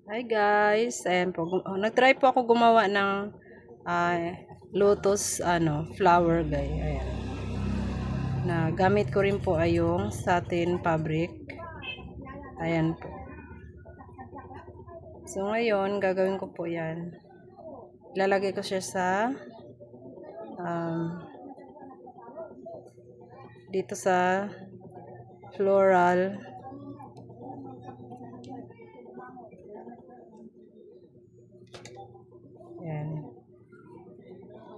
Hi guys, ayan po. Nag-try po ako gumawa ng lotus flower guys. Ayan. Na gamit ko rin po ay yung satin fabric. Ayan po. So ngayon, gagawin ko po 'yan. Ilalagay ko siya sa dito sa floral. Ayan.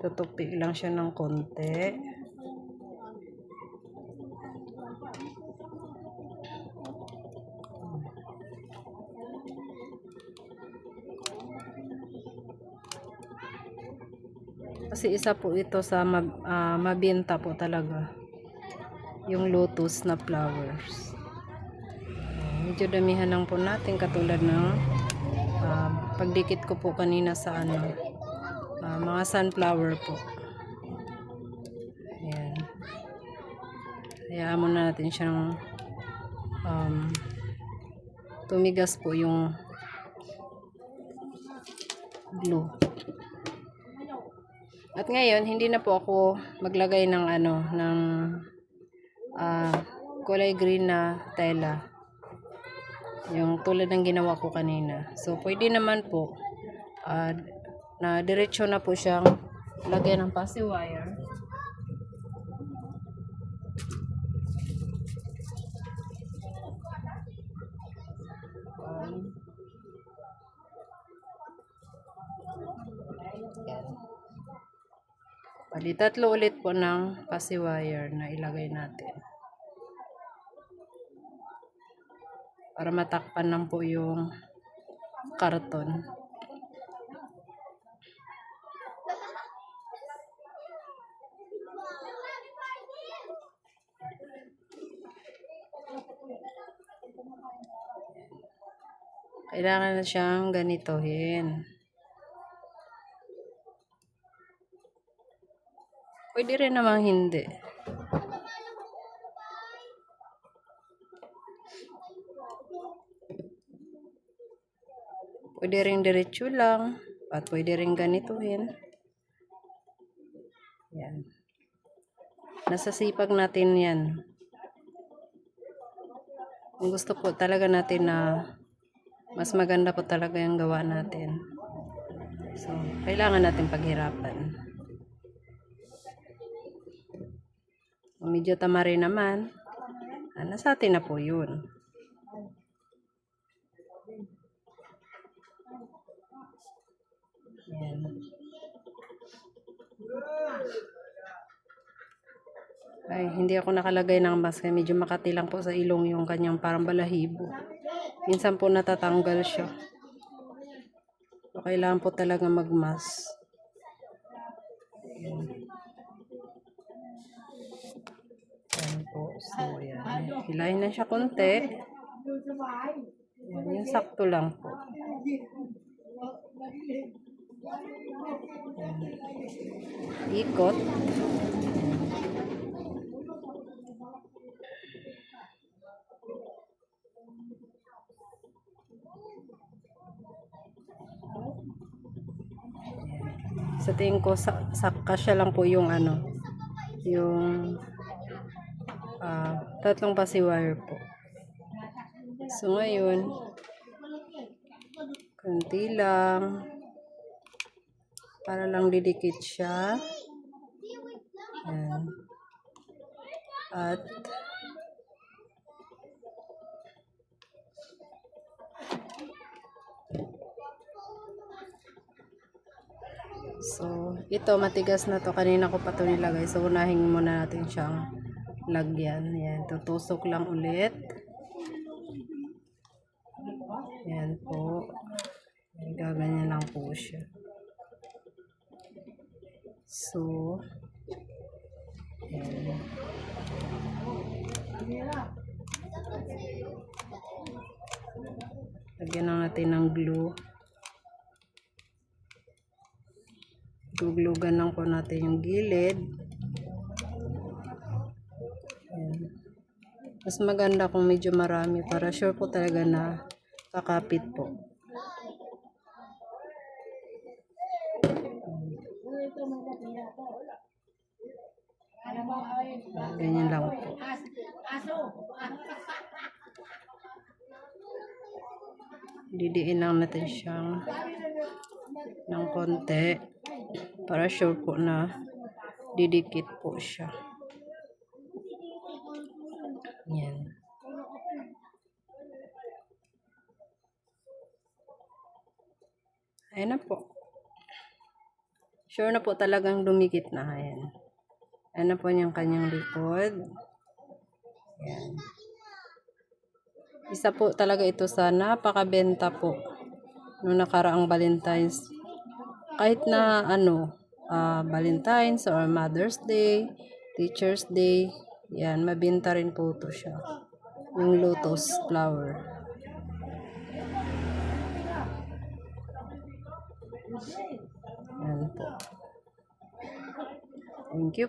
Tutupi lang siya ng konti. Kasi isa po ito sa mabenta po talaga. Yung lotus na flowers. Medyo damihan lang po natin katulad ng pagdikit ko po kanina sa mga sunflower po. Ayan. Hayaan muna natin siyang tumigas po yung glue. At ngayon, hindi na po ako maglagay ng kulay green na tela. Yung tulad ng ginawa ko kanina. So, pwede naman po na diretso na po siyang lagyan ng passive wire. Bali, tatlo ulit po ng passive wire na ilagay natin. Para matakpan lang po yung karton. Kailangan na siyang ganitohin. Pwede rin namang hindi. Pwede rin diretso lang. At pwede rin ganituhin. Yan. Nasa sipag natin yan. Kung gusto po talaga natin na mas maganda po talaga yung gawa natin. So, kailangan natin paghirapan. Kung medyo tama rin naman, nasa atin na po yun. Yan. Ay, hindi ako nakalagay ng mask. Medyo makati lang po sa ilong yung kanyang parang balahibo. Minsan po natatanggal siya. So, kailangan po talaga mag-mask. Yan po. So, yan. Hilahin na siya konti. Yan, yung sakto lang po. Yan. Ikot. Sa tingin ko, kasya lang po yung yung tatlong passive wire po. So, ngayon, konti lang. Para lang didikit siya. Ayan. At, so, ito matigas na to. Kanina ko pa to nilagay. So, unahin muna natin siyang lagyan. Ayan. Tutusok lang ulit. Ayan po. Gaganyan lang po siya. So, ayan. Lagyan lang natin ng glue. Guglugan lang po natin yung gilid. Ayan. Mas maganda kung medyo marami para sure po talaga na kakapit po. Ganyan lang po. Didiin lang natin siyang ng konti para sure po na didikit po siya. Yan. Ayan na po. Sure na po talagang dumikit na. Ayan. Ayan na po yung kanyang likod. Ayan. Isa po talaga ito sa napakabenta po noong nakaraang Valentine's. Kahit na Valentine's or Mother's Day, Teacher's Day, yan, mabenta rin po ito siya. Yung lotus flower. Yan po. Thank you.